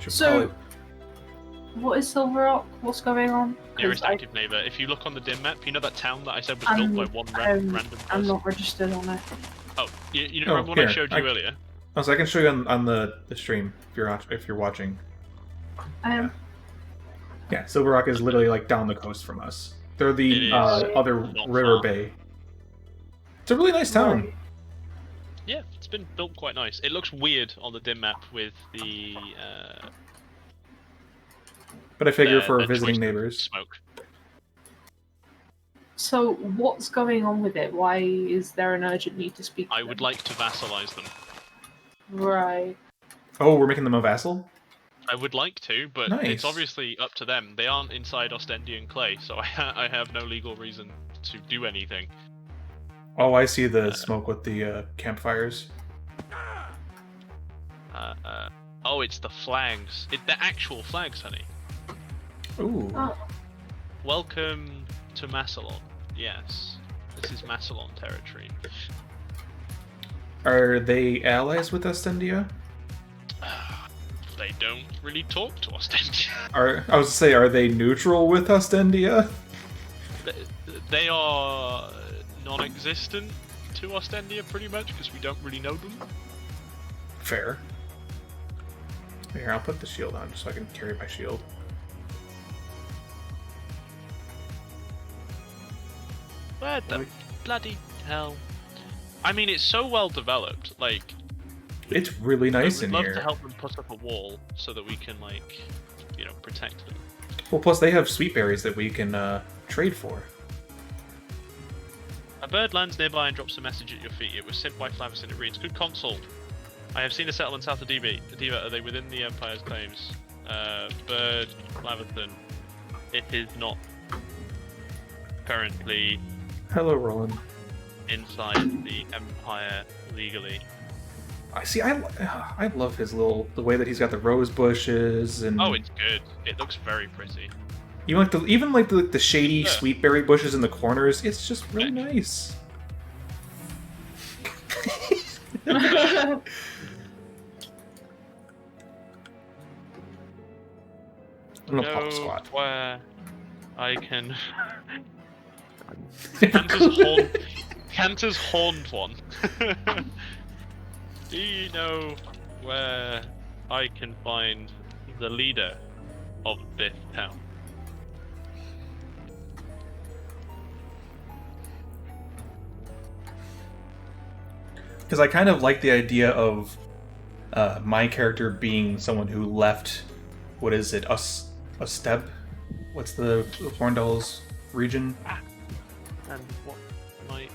So, what is Silver Rock? What's going on? Nearest active neighbour. If you look on the dim map, you know that town that I said was built by one random person? I'm not registered on it. Oh, you know remember when I showed you earlier? Oh, so I can show you on the stream if you're watching. I am. Yeah, Silver Rock is literally like down the coast from us. They're the other river bay. It's a really nice town. Right. Yeah, it's been built quite nice. It looks weird on the dim map with the. But I figure for visiting neighbors. Smoke. So, what's going on with it? Why is there an urgent need to speak to I them? would like to vassalize them. Right. Oh, we're making them a vassal? I would like to, but Nice. it's obviously up to them. They aren't inside Ostendian clay, so I have no legal reason to do anything. Oh, I see the smoke with the campfires. Oh, it's the flags. The actual flags, honey. Ooh. Oh. Welcome to Massalon. Yes, this is Massalon territory. Are they allies with Ostendia? They don't really talk to Ostendia. I was to say, are they neutral with Ostendia? They are non-existent to Ostendia, pretty much, because we don't really know them. Fair. Here, I'll put the shield on just so I can carry my shield. What the bloody hell? I mean, it's so well developed. Like, it's really nice in here. I'd love to help them put up a wall so that we can, like, you know, protect them. Well, plus they have sweet berries that we can trade for. A bird lands nearby and drops a message at your feet. It was sent by Flavis and it reads, "Good Consul. I have seen a settlement south of Deva. Are they within the Empire's claims? Bird, Flaverton. It is not currently Hello, Roland. inside the Empire legally." I see. I love his the way that he's got the rose bushes and. Oh, it's good. It looks very pretty. Even like the shady sweet berry bushes in the corners. It's just really nice. I'm gonna pop squat. Where I can. Cantor's horned one. Do you know where I can find the leader of this town? Because I kind of like the idea of my character being someone who left. What is it? Osteb? What's the Horndal's region? And what might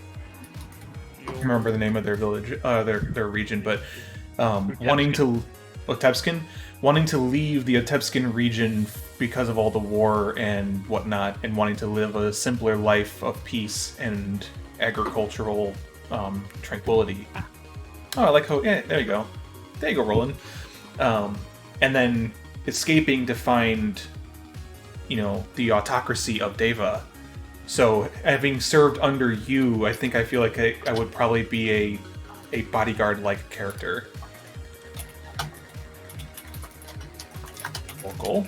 I don't remember the name of their village, their region, but wanting to leave the Otepskin region because of all the war and whatnot, and wanting to live a simpler life of peace and agricultural tranquility. Oh, I like how. Yeah, there you go, Roland. And then escaping to find, the autocracy of Deva. So, having served under you, I think I feel like I would probably be a bodyguard-like character. Local.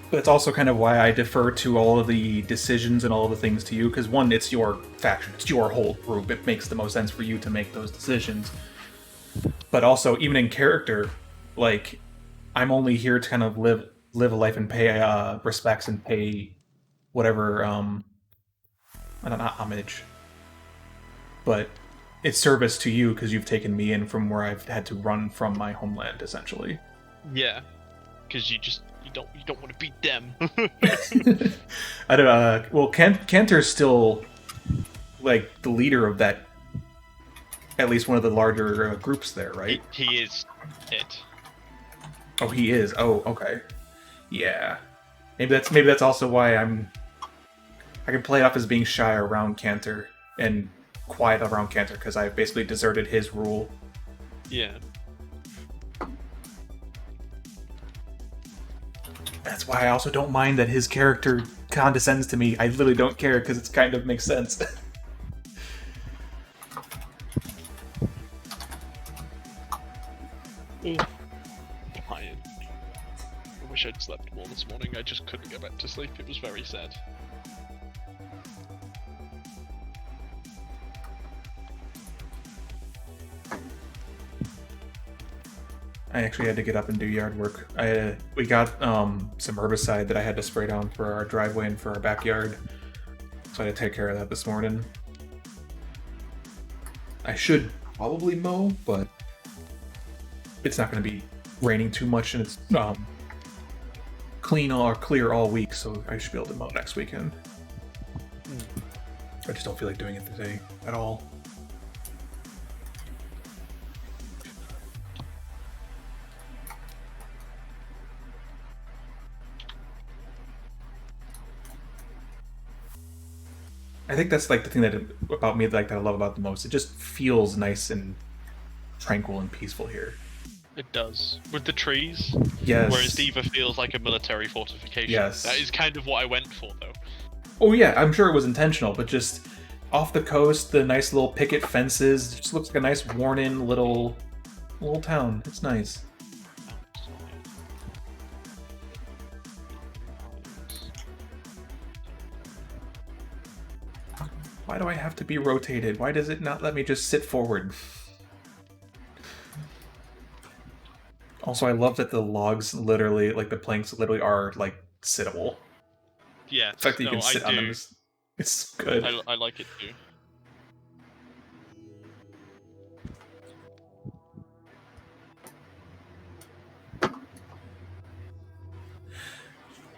But it's also kind of why I defer to all of the decisions and all of the things to you, because one, it's your faction, it's your whole group, it makes the most sense for you to make those decisions. But also, even in character, like, I'm only here to kind of live a life and pay respects and pay whatever, I don't know, homage. But it's service to you, because you've taken me in from where I've had to run from my homeland, essentially. Yeah, because you don't want to beat them. I don't. Well, Cantor's still like the leader of that. At least one of the larger groups there, right? He is it. Oh, he is. Oh, okay. Yeah. Maybe that's also why I can play it off as being shy around Cantor and quiet around Cantor, because I basically deserted his rule. Yeah. That's why I also don't mind that his character condescends to me. I literally don't care because it kind of makes sense. Tired. I wish I'd slept more this morning. I just couldn't get back to sleep. It was very sad. I actually had to get up and do yard work. We got some herbicide that I had to spray down for our driveway and for our backyard, so I had to take care of that this morning. I should probably mow, but it's not going to be raining too much, and it's clear all week, so I should be able to mow next weekend. I just don't feel like doing it today at all. I think that's like the thing about me that I love about the most. It just feels nice and tranquil and peaceful here. It does. With the trees. Yes. Whereas Deva feels like a military fortification. Yes. That is kind of what I went for, though. Oh yeah, I'm sure it was intentional, but just off the coast, the nice little picket fences, it just looks like a nice worn-in little town. It's nice. Why do I have to be rotated? Why does it not let me just sit forward? Also, I love that the logs literally, like the planks literally are like sittable. Yeah. The fact that you can sit on them is, it's good. I like it too.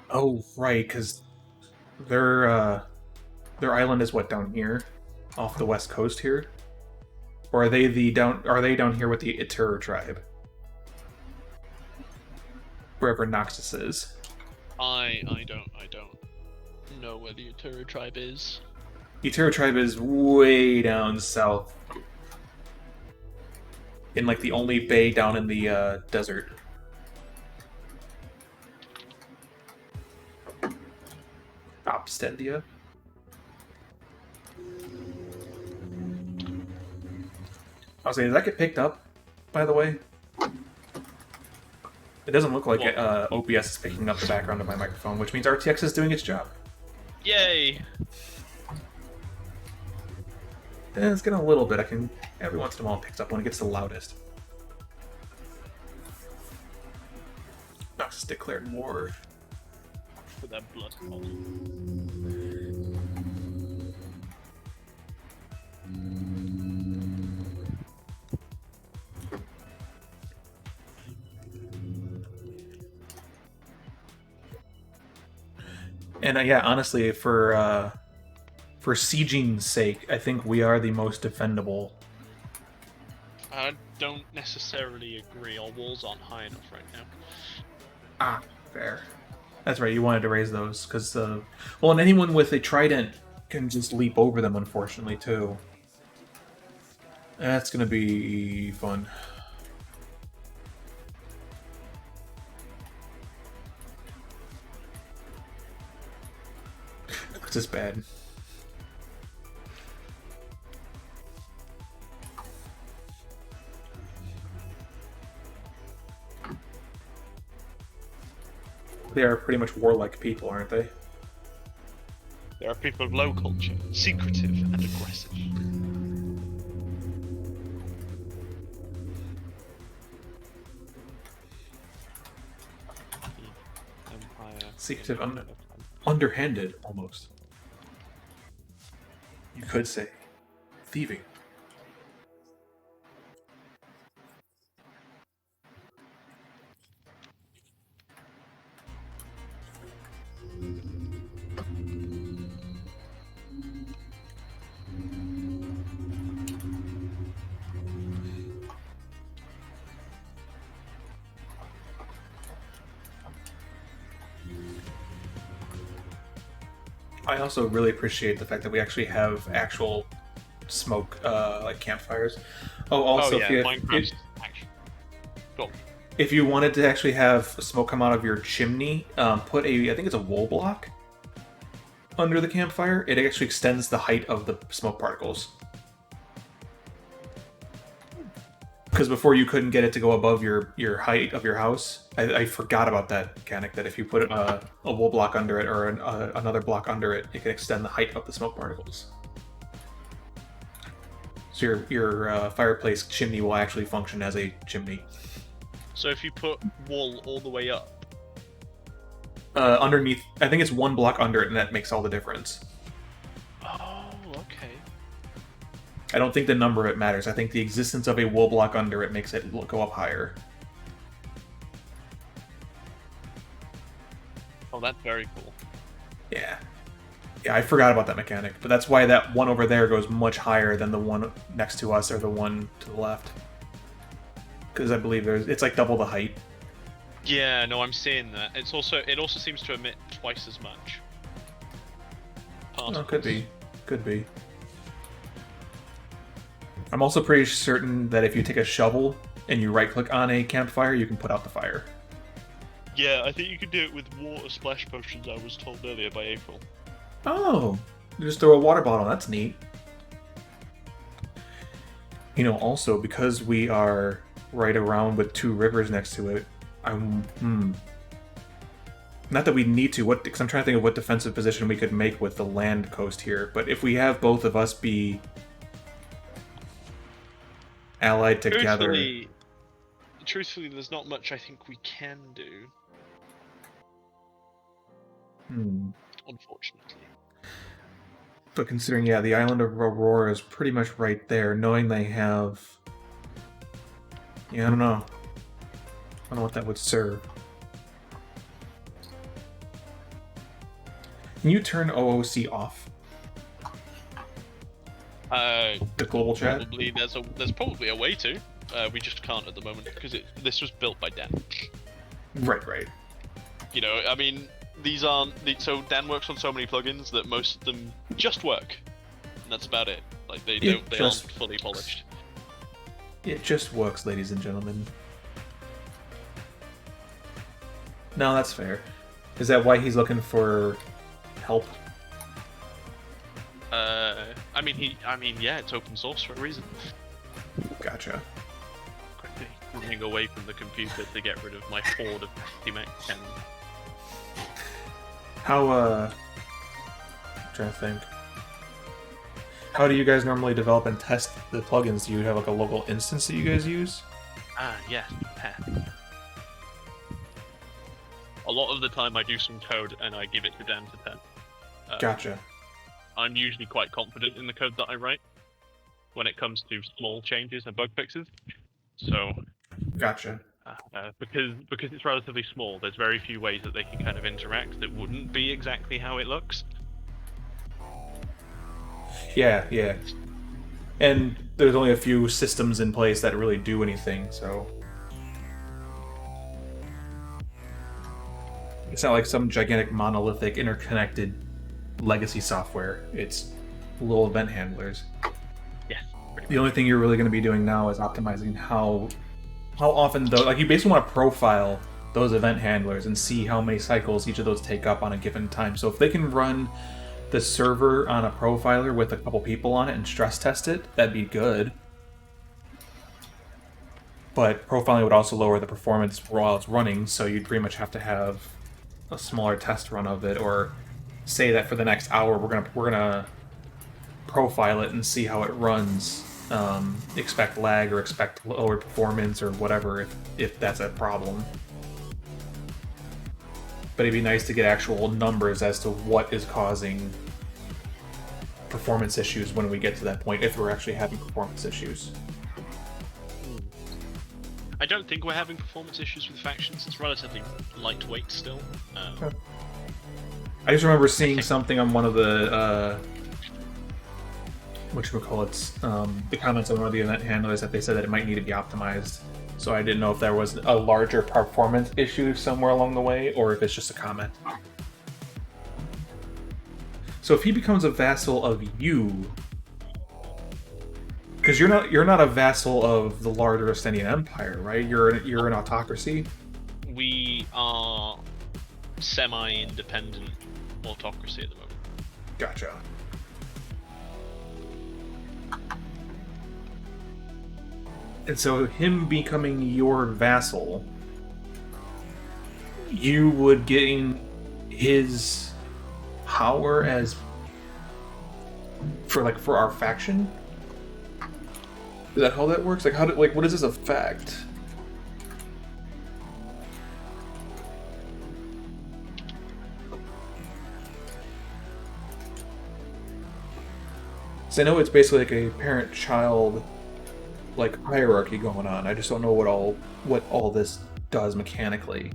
Oh, right, because their island is what, down here, off the west coast here, or are they down here with the Itura tribe, wherever Noxus is? I don't know where the Utura tribe is. Itura tribe is way down south, in like the only bay down in the desert. Ostendia. I was saying, did that get picked up, by the way? It doesn't look like OBS is picking up the background of my microphone, which means RTX is doing its job. Yay! It's getting a little bit. Every once in a while it picks up when it gets the loudest. Noxus declared war. For that blood cult. And yeah, honestly, for sieging's sake, I think we are the most defendable. I don't necessarily agree. Our walls aren't high enough right now. Ah, fair. That's right, you wanted to raise those, because, well, and anyone with a trident can just leap over them, unfortunately, too. That's gonna be fun. This is bad. They are pretty much warlike people, aren't they? There are people of low culture, secretive and aggressive. Secretive, underhanded, almost. You could say thieving. I also really appreciate the fact that we actually have actual smoke, like campfires. Oh, also, oh, yeah, Minecraft action. Cool. If you wanted to actually have smoke come out of your chimney, put I think it's a wool block under the campfire. It actually extends the height of the smoke particles. Because before you couldn't get it to go above your height of your house. I forgot about that mechanic, that if you put a wool block under it or another block under it, it can extend the height of the smoke particles. So your fireplace chimney will actually function as a chimney. So if you put wool all the way up? Underneath, I think it's one block under it, and that makes all the difference. Oh, okay. I don't think the number of it matters. I think the existence of a wool block under it makes it go up higher. Oh, that's very cool. Yeah. Yeah, I forgot about that mechanic, but that's why that one over there goes much higher than the one next to us or the one to the left. Because I believe it's like double the height. Yeah, no, I'm seeing that. It also seems to emit twice as much. Oh, could be. Could be. I'm also pretty certain that if you take a shovel and you right-click on a campfire, you can put out the fire. Yeah, I think you can do it with water splash potions, I was told earlier by April. Oh, you just throw a water bottle. That's neat. You know, also, because we are right around with two rivers next to it, not that we need to, because I'm trying to think of what defensive position we could make with the land coast here, but if we have both of us be allied together... Truthfully, there's not much I think we can do. Unfortunately. But considering, yeah, the island of Aurora is pretty much right there, knowing they have... Yeah, I don't know. I don't know what that would serve. Can you turn OOC off? The global chat? Probably there's probably a way to. We just can't at the moment because this was built by Dan. Right. You know, I mean, these aren't. So Dan works on so many plugins that most of them just work, and that's about it. Like they aren't fully polished. It just works, ladies and gentlemen. No, that's fair. Is that why he's looking for help? I mean, yeah, it's open source for a reason. Gotcha. Quickly running away from the computer to get rid of my horde of mech and. How, I'm trying to think. How do you guys normally develop and test the plugins? Do you have like a local instance that you guys use? Yeah. A lot of the time I do some code and I give it to Dan to pen. Gotcha. I'm usually quite confident in the code that I write when it comes to small changes and bug fixes. So, gotcha. Because it's relatively small, there's very few ways that they can kind of interact that wouldn't be exactly how it looks. Yeah. And there's only a few systems in place that really do anything, so... It's not like some gigantic monolithic interconnected legacy software. It's little event handlers. Yes. The only thing you're really going to be doing now is optimizing how often, though, like you basically want to profile those event handlers and see how many cycles each of those take up on a given time. So if they can run the server on a profiler with a couple people on it and stress test it, that'd be good. But profiling would also lower the performance while it's running, so you'd pretty much have to have a smaller test run of it, or say that for the next hour we're gonna profile it and see how it runs. Expect lag or expect lower performance or whatever if that's a problem. But it'd be nice to get actual numbers as to what is causing performance issues when we get to that point, if we're actually having performance issues. I don't think we're having performance issues with factions. It's relatively lightweight still. Okay. I just remember seeing something on one of the the comments on one of the event handlers that they said that it might need to be optimized. So I didn't know if there was a larger performance issue somewhere along the way, or if it's just a comment. So if he becomes a vassal of you, Because you're not a vassal of the larger Ostendian Empire, right? You're an autocracy. We are semi-independent autocracy at the moment. Gotcha. And so him becoming your vassal, you would gain his power as for our faction? Is that how that works? What does this affect? So I know it's basically like a parent-child hierarchy going on. I just don't know what all this does mechanically.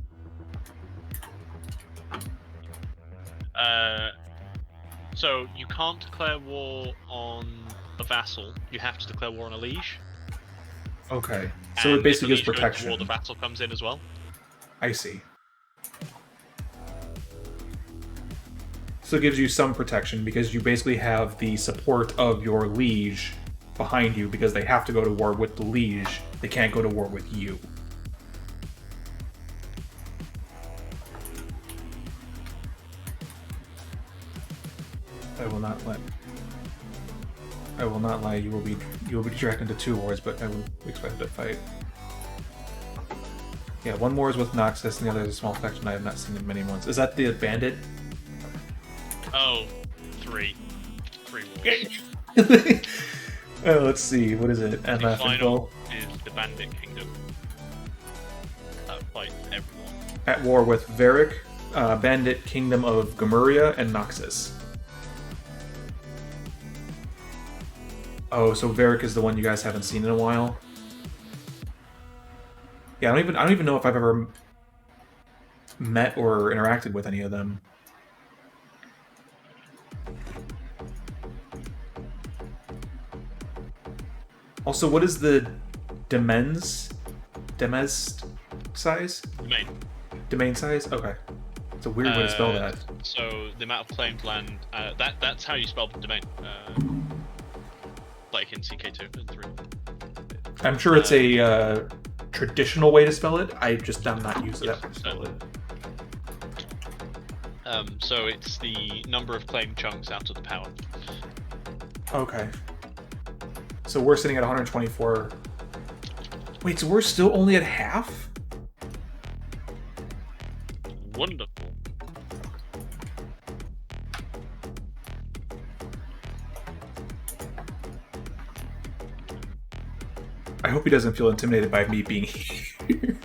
So you can't declare war on a vassal. You have to declare war on a liege. Okay. So it basically gives protection. War, the vassal comes in as well. I see. So it gives you some protection because you basically have the support of your liege behind you because they have to go to war with the liege. They can't go to war with you. I will not lie. You will be dragged into 2 wars, but I will expect to fight. Yeah, 1 war is with Noxus, and the other is a small faction I have not seen in many months. Is that the bandit? Oh, 3 wars. Let's see. What is it? The MF final is the Bandit Kingdom. That fights everyone. At war with Varric, Bandit Kingdom of Gomuria, and Noxus. Oh, so Varric is the one you guys haven't seen in a while. Yeah, I don't even know if I've ever met or interacted with any of them. Also, what is the Demez size? Domain size? Okay. It's a weird way to spell that. So the amount of claimed land, that's how you spell the domain. Like in CK2 and 3. I'm sure it's a traditional way to spell it. I'm not used to that way to spell it. So it's the number of claimed chunks out of the power. Okay. So we're sitting at 124. Wait, so we're still only at half? Wonderful. I hope he doesn't feel intimidated by me being here.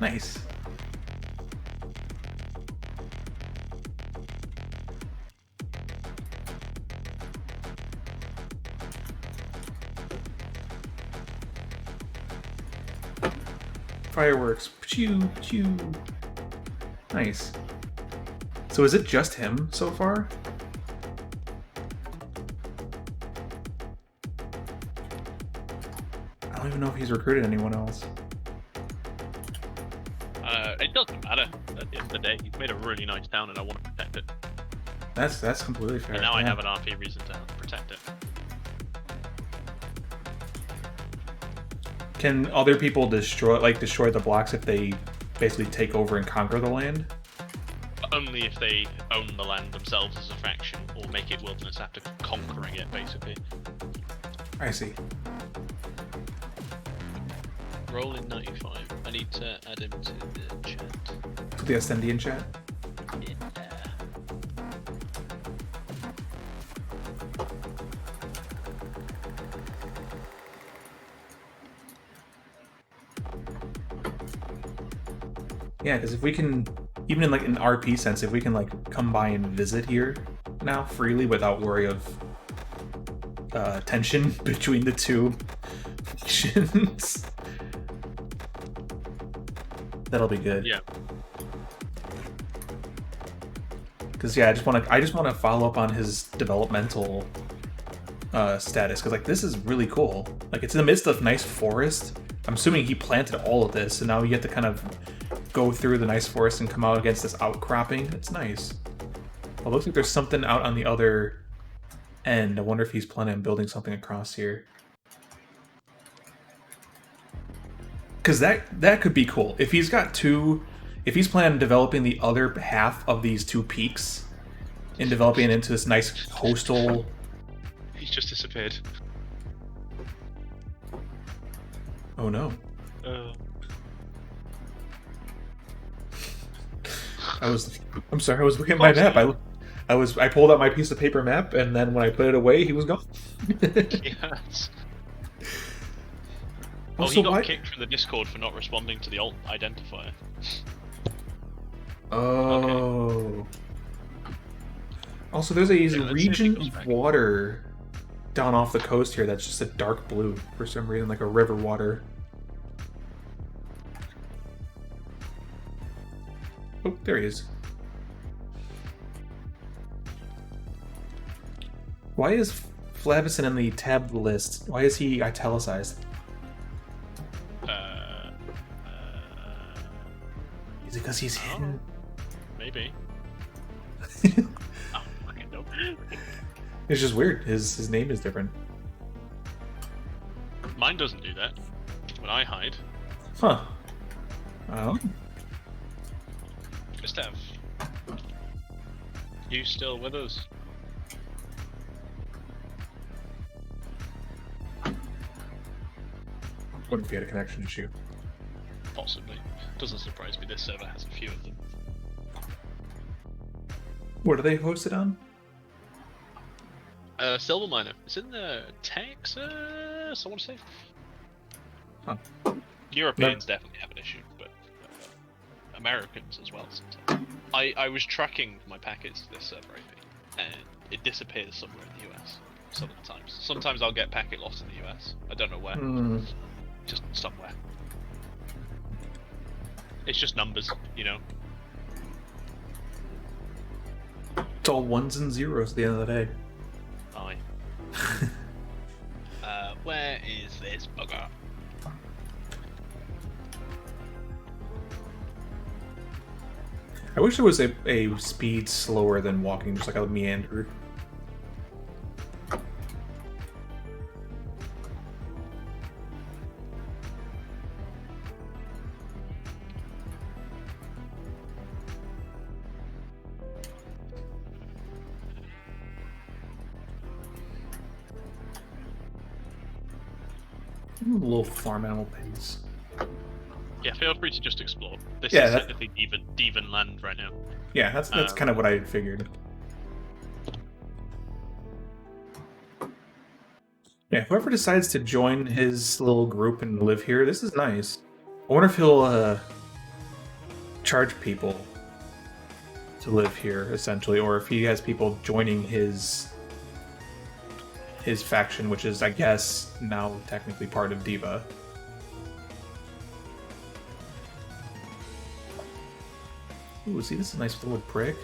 Nice. Fireworks. Pew, pew. Nice. So is it just him so far? I don't even know if he's recruited anyone else. It doesn't matter at the end of the day. You've made a really nice town and I want to protect it. That's completely fair. And now I have an RP reason to protect it. Can other people destroy the blocks if they basically take over and conquer the land? Only if they own the land themselves as a faction or make it wilderness after conquering it, basically. I see. Roll in 95. I need to add him to the chat. To the Ostendian chat? Yeah. Yeah, because if we can, even in an RP sense, if we can come by and visit here now freely without worry of tension between the two factions, that'll be good. Yeah. Because I just want to follow up on his developmental status because this is really cool. It's in the midst of nice forest. I'm assuming he planted all of this, so now you get to kind of go through the nice forest and come out against this outcropping. It's nice. Well, it looks like there's something out on the other end. I wonder if he's planning on building something across here. Because that could be cool. If he's got two... If he's planning on developing the other half of these two peaks and developing it into this nice coastal... He's just disappeared. Oh no. I'm sorry, I was looking at my map. I pulled out my piece of paper map, and then when I put it away, he was gone. Yes. Oh, Also, he got why... kicked from the Discord for not responding to the alt identifier. Oh. Also, there's a Yeah, let's see if he region goes of back. water down off the coast here that's just a dark blue for some reason, like a river water. Oh, there he is. Why is Flavison in the tabbed list? Why is he italicized? Is it because he's hidden? Maybe. Oh, fucking nope. It's just weird. His name is different. Mine doesn't do that. When I hide. Huh. Oh. Gustav. You still with us? What if he had a connection issue? Possibly. Doesn't surprise me, this server has a few of them. What are they hosted on? Silver Miner. It's in Texas, I want to say. Huh. Europeans definitely have an issue, but Americans as well sometimes. I was tracking my packets to this server IP, and it disappears somewhere in the US. Some of the times. Sometimes I'll get packet lost in the US. I don't know where. Just somewhere. It's just numbers, you know. It's all ones and zeros at the end of the day. Aye. Where is this bugger? I wish there was a speed slower than walking, just like a meander. A little farm animal pace. Yeah, feel free to just explore. This Yeah, is that- technically Devan land right now. Yeah, that's kind of what I had figured. Yeah, whoever decides to join his little group and live here, this is nice. I wonder if he'll charge people to live here, essentially, or if he has people joining his faction, which is, I guess, now technically part of Deva. Ooh, see, this is a nice little brick.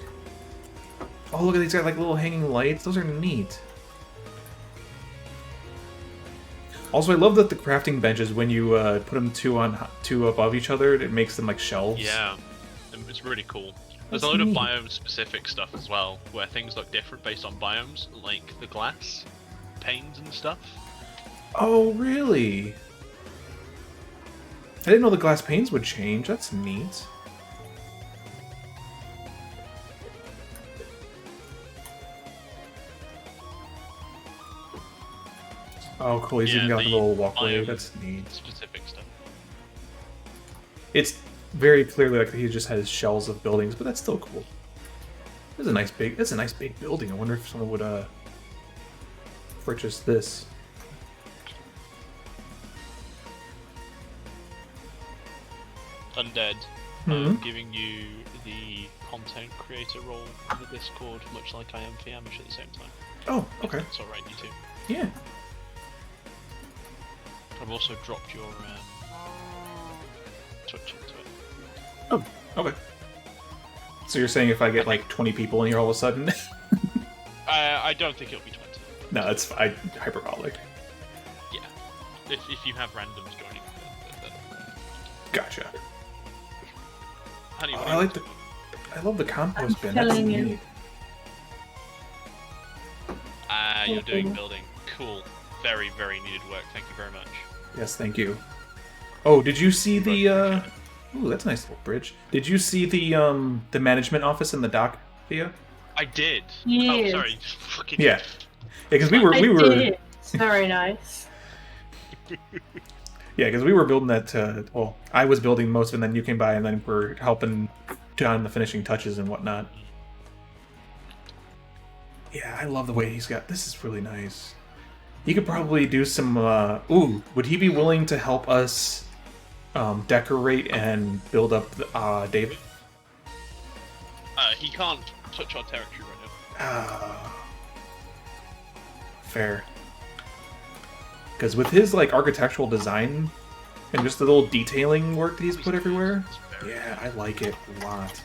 Oh, look at these got like little hanging lights. Those are neat. Also, I love that the crafting benches, when you put them two above each other, it makes them like shelves. Yeah, it's really cool. There's That's a load of neat. biome-specific stuff as well, where things look different based on biomes, like the glass panes and stuff. Oh, really? I didn't know the glass panes would change. That's neat. Oh, cool. He's even got a the little walkway. biome That's neat. Specific stuff. It's very clearly like he just has shells of buildings, but that's still cool. That's a nice big building. I wonder if someone would purchase this. Undead. Mhm. I'm giving you the content creator role in the Discord, much like I am for Yamish at the same time. Oh, okay. That's alright, you too. Yeah. I've also dropped your Twitch into it. Oh, okay. So you're saying if I get like 20 people in here all of a sudden? I don't think it'll be 20. But No, it's hyperbolic. yeah. If you have randoms joining, then Gotcha. Honey, Oh, what I love the compost bin. That's telling you. neat. you're doing building. Cool. Very, very needed work. Thank you very much. Yes, thank you. Oh, did you see Right, the appreciate it. Ooh, that's a nice little bridge. Did you see the management office in the dock, Thea? I did. Yes. Oh, sorry. Fucking Yeah. Because we I were did. It's very nice. Yeah, because we were building that. Well, I was building most of it, and then you came by, and then we're helping John the finishing touches and whatnot. Yeah, I love the way he's got. This is really nice. He could probably do some. Ooh, would he be willing to help us decorate and build up Deva? He can't touch our territory right now. Fair. Because with his like architectural design and just the little detailing work that he's put everywhere, yeah, I like it a lot.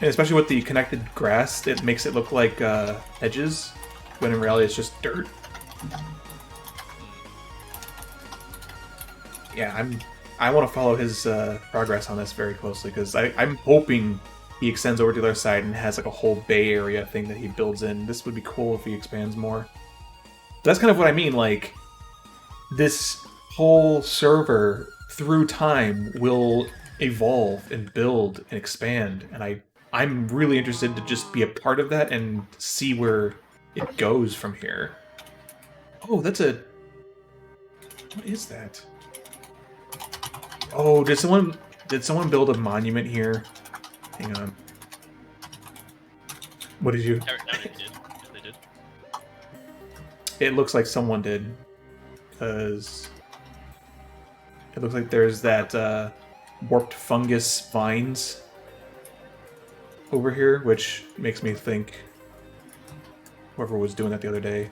And especially with the connected grass, it makes it look like hedges, when in reality it's just dirt. Yeah, I want to follow his progress on this very closely, because I'm hoping he extends over to the other side and has like a whole bay area thing that he builds in. This would be cool if he expands more. That's kind of what I mean, like, this whole server, through time, will evolve and build and expand, and I'm really interested to just be a part of that and see where it goes from here. Oh, that's a... What is that? Oh, did someone build a monument here? Hang on. What did you... Eric Downey did. Yeah, they did. It looks like someone did, because it looks like there's that warped fungus vines over here, which makes me think whoever was doing that the other day.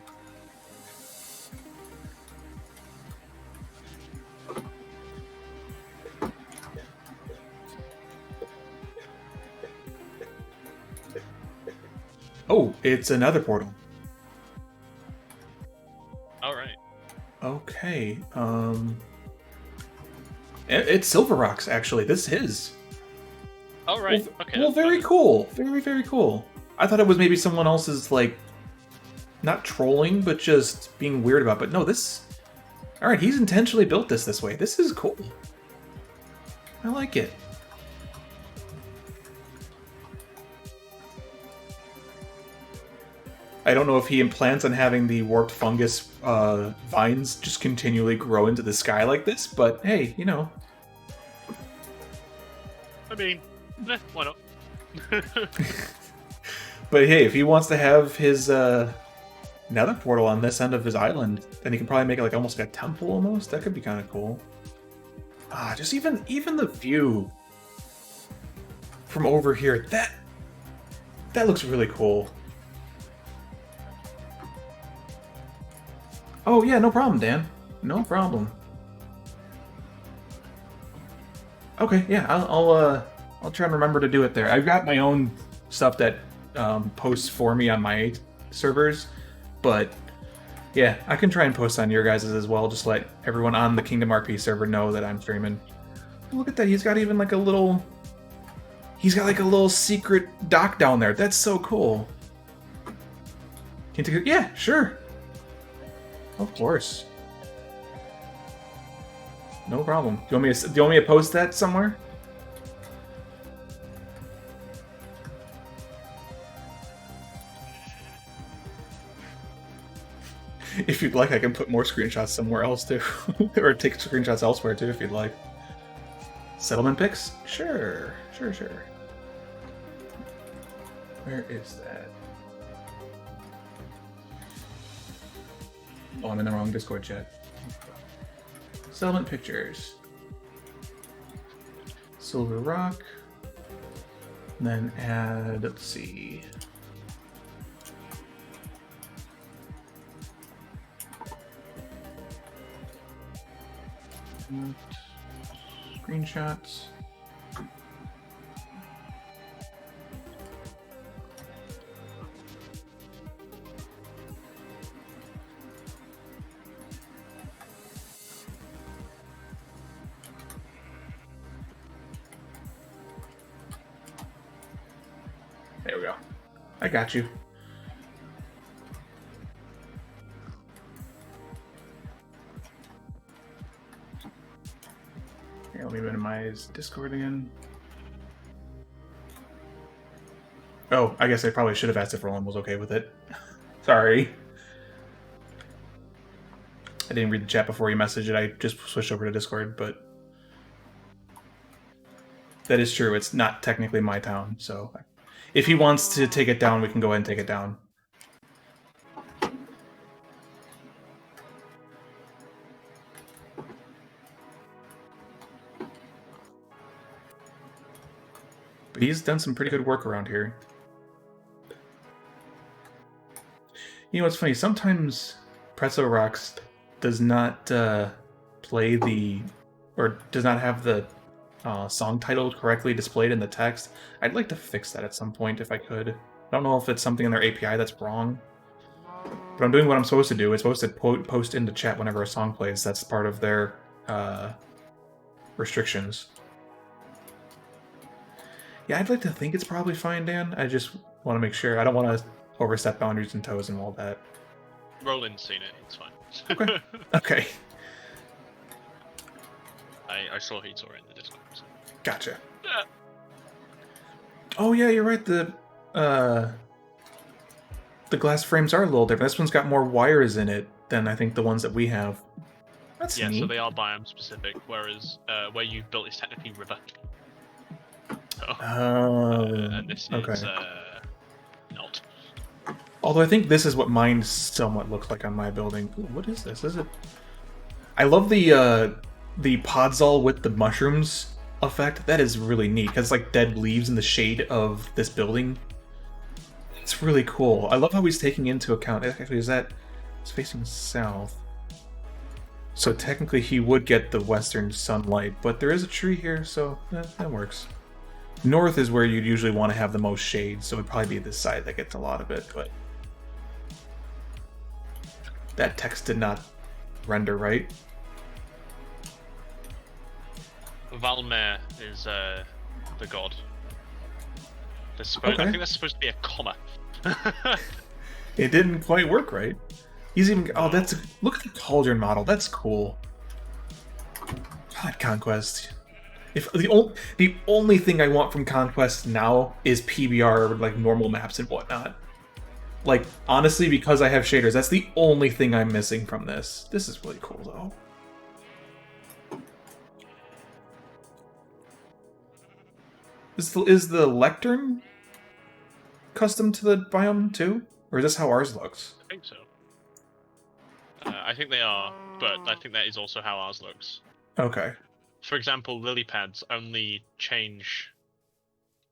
Oh, it's another portal. Alright. Okay, it's Silver Rocks, actually. This is his. Alright, Well, okay. well, that's very fine. cool. Very, very cool. I thought it was maybe someone else's, like, not trolling, but just being weird about it. But no, this... Alright, he's intentionally built this way. This is cool. I like it. I don't know if he plans on having the warped fungus vines just continually grow into the sky like this, but hey, you know. I mean, why not? But hey, if he wants to have his nether portal on this end of his island, then he can probably make it like almost like a temple almost. That could be kind of cool. Just even the view from over here, that looks really cool. Oh yeah, no problem, Dan. No problem. Okay, yeah, I'll try and remember to do it there. I've got my own stuff that posts for me on my servers, but yeah, I can try and post on your guys' as well. Just let everyone on the Kingdom RP server know that I'm streaming. Look at that, he's got even like a little... He's got like a little secret dock down there. That's so cool. Can you take a... Yeah, sure. Of course. No problem. Do you want me to post that somewhere? If you'd like, I can put more screenshots somewhere else too. Or take screenshots elsewhere too, if you'd like. Settlement pics? Sure. Sure. Where is that? Oh, I'm in the wrong Discord chat. Settlement pictures. Silver Rock. And then add, let's see. Screenshots. There we go. I got you. Here, let me minimize Discord again. Oh, I guess I probably should have asked if Roland was okay with it. Sorry. I didn't read the chat before you messaged it. I just switched over to Discord, but that is true. It's not technically my town, so if he wants to take it down, we can go ahead and take it down. But he's done some pretty good work around here. You know what's funny? Sometimes Pretzel Rocks does not play the, or does not have the song title correctly displayed in the text. I'd like to fix that at some point if I could. I don't know if it's something in their API that's wrong, but I'm doing what I'm supposed to do. It's supposed to post in the chat whenever a song plays. That's part of their restrictions. Yeah, I'd like to think it's probably fine, Dan. I just want to make sure. I don't want to overstep boundaries and toes and all that. Roland's seen it, it's fine. Okay. Okay. I saw he saw it in the Discord. So. Gotcha. Oh yeah, you're right. The glass frames are a little different. This one's got more wires in it than I think the ones that we have. That's neat. So they are biome specific, whereas where you've built is technically river. And this is not. Although I think this is what mine somewhat looks like on my building. Ooh, what is this? Is it? I love the podzol with the mushrooms effect. That is really neat because it's like dead leaves in the shade of this building. It's really cool. I love how he's taking into account. Actually, it's facing south. So technically he would get the western sunlight, but there is a tree here, so that works. North is where you'd usually want to have the most shade, so it'd probably be this side that gets a lot of it, but that text did not render right. Valmer is the god. I think that's supposed to be a comma. It didn't quite work right. He's even look at the cauldron model. That's cool. God, Conquest. If the only thing I want from Conquest now is PBR, like normal maps and whatnot. Like, honestly, because I have shaders, that's the only thing I'm missing from this. This is really cool, though. Is the lectern custom to the biome, too? Or is this how ours looks? I think so. I think they are, but I think that is also how ours looks. Okay. For example, lily pads only change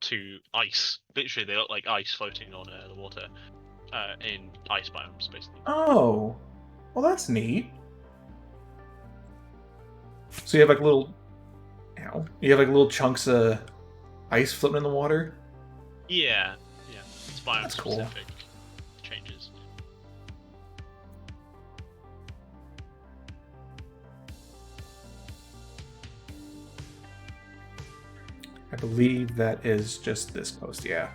to ice. Literally, they look like ice floating on the water in ice biomes, basically. Oh, well, that's neat. So you have like little, you have like little chunks of ice floating in the water. Yeah. It's biome That's specific changes. I believe that is just this coast, yeah.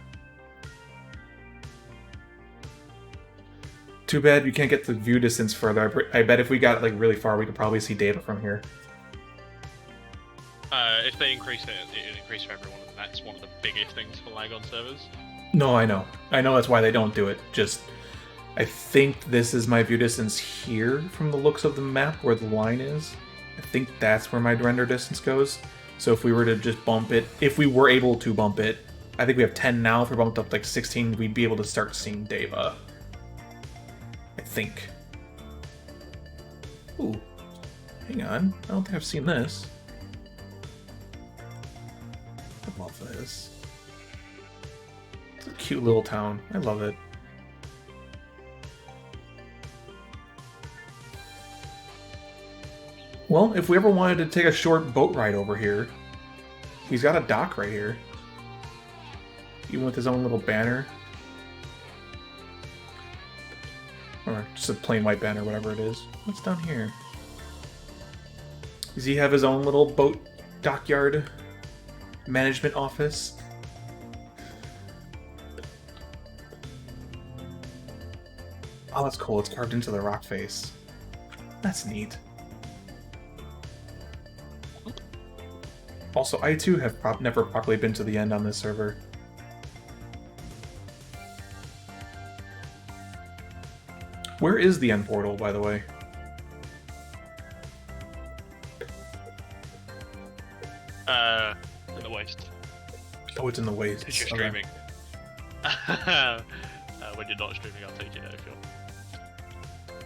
Too bad you can't get the view distance further. I bet if we got like really far, we could probably see Deva from here. If they increase it, it'll increase for everyone, and that's one of the biggest things for lag on servers. No, I know. I know that's why they don't do it. Just, I think this is my view distance here from the looks of the map where the line is. I think that's where my render distance goes. So if we were to just bump it, if we were able to bump it, I think we have 10 now. If we bumped up like 16, we'd be able to start seeing Deva. I think. Ooh. Hang on. I don't think I've seen this. I love this. It's a cute little town. I love it. Well, if we ever wanted to take a short boat ride over here, he's got a dock right here. Even with his own little banner. Or just a plain white banner, whatever it is. What's down here? Does he have his own little boat dockyard management office? Oh, that's cool. It's carved into the rock face. That's neat. Also, I too have never properly been to the end on this server. Where is the end portal, by the way? In the waste. Oh, it's in the waste. Because you're Okay. streaming. When you're not streaming, I'll take it out if you're.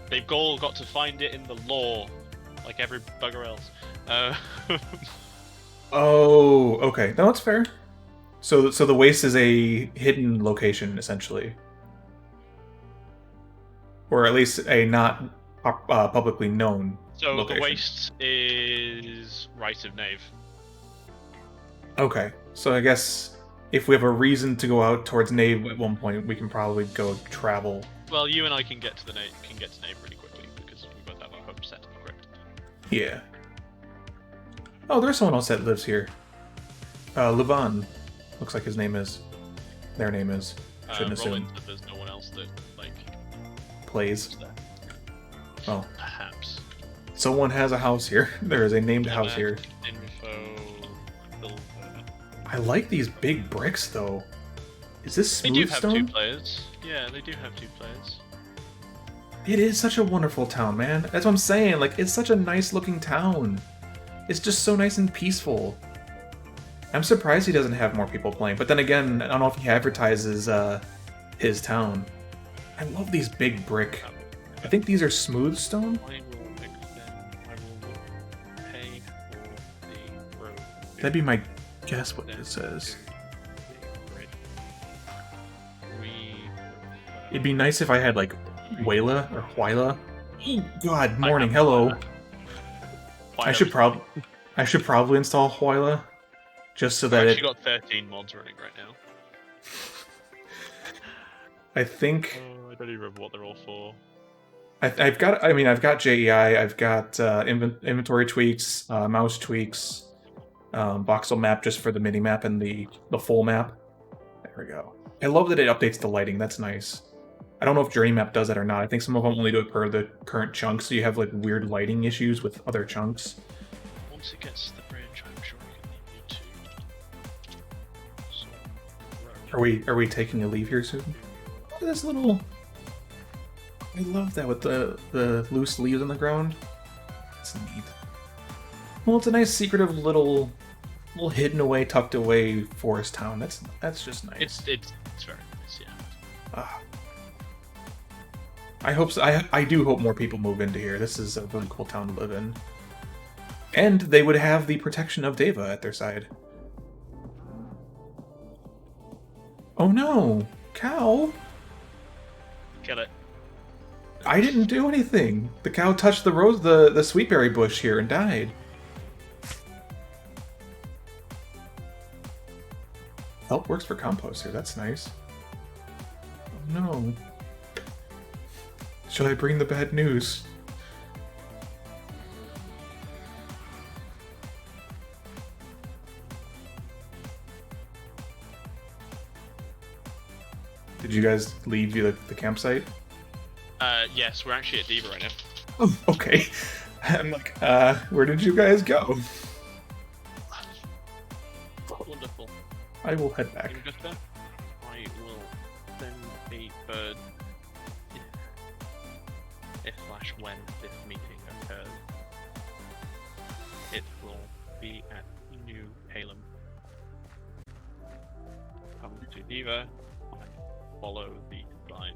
They've all got to find it in the lore, like every bugger else. Oh, okay. No, that's fair. So the waste is a hidden location, essentially. Or at least a not publicly known So location. the waste is right of Nave. Okay, so I guess if we have a reason to go out towards Nave at one point, we can probably go travel. Well, you and I can get to the Nave really quickly because we both have our home set in the crypt. Yeah. Oh, there's someone else that lives here. Levan. Looks like his name is. Their name is. Shouldn't assume. Rollins said there's no one else that Plays. lives there. Oh. Perhaps. Someone has a house here. There is a named house here. Info. Silver. I like these big bricks, though. Is this They smooth do have stone? 2 players. Yeah, they do have 2 players. It is such a wonderful town, man. That's what I'm saying. Like, it's such a nice-looking town. It's just so nice and peaceful. I'm surprised he doesn't have more people playing. But then again, I don't know if he advertises his town. I love these big brick. I think these are smooth stone. I will pay for the road. That'd be my guess what it says. It'd be nice if I had, like, Wayla or Huayla. Oh, God, morning, hello. I should probably install Huayla. Just so that I've actually got 13 mods running right now. I think... I don't even remember what they're all for. I've got JEI, I've got inventory tweaks, mouse tweaks, voxel map just for the mini map and the full map. There we go. I love that it updates the lighting. That's nice. I don't know if Journey Map does that or not. I think some of them only do it per the current chunks, so you have like weird lighting issues with other chunks. Once it gets to the bridge, I'm sure we can leave you to. Are we taking a leave here soon? Look at this little. I love that with the loose leaves on the ground. It's neat. Well, it's a nice secretive little hidden away, tucked away forest town. That's just nice. It's very nice, yeah. Ah. I hope so. I do hope more people move into here. This is a really cool town to live in. And they would have the protection of Deva at their side. Oh no! Cow! Kill it. I didn't do anything! The cow touched the sweetberry bush here and died. Help works for compost here, that's nice. Oh no. Shall I bring the bad news? Did you guys leave the campsite? Yes, we're actually at Deva right now. Oh, okay. I'm like, where did you guys go? Wonderful. I will head back. I will send a bird if/when this meeting occurs. It will be at New Halem. Come to Deva, follow the sign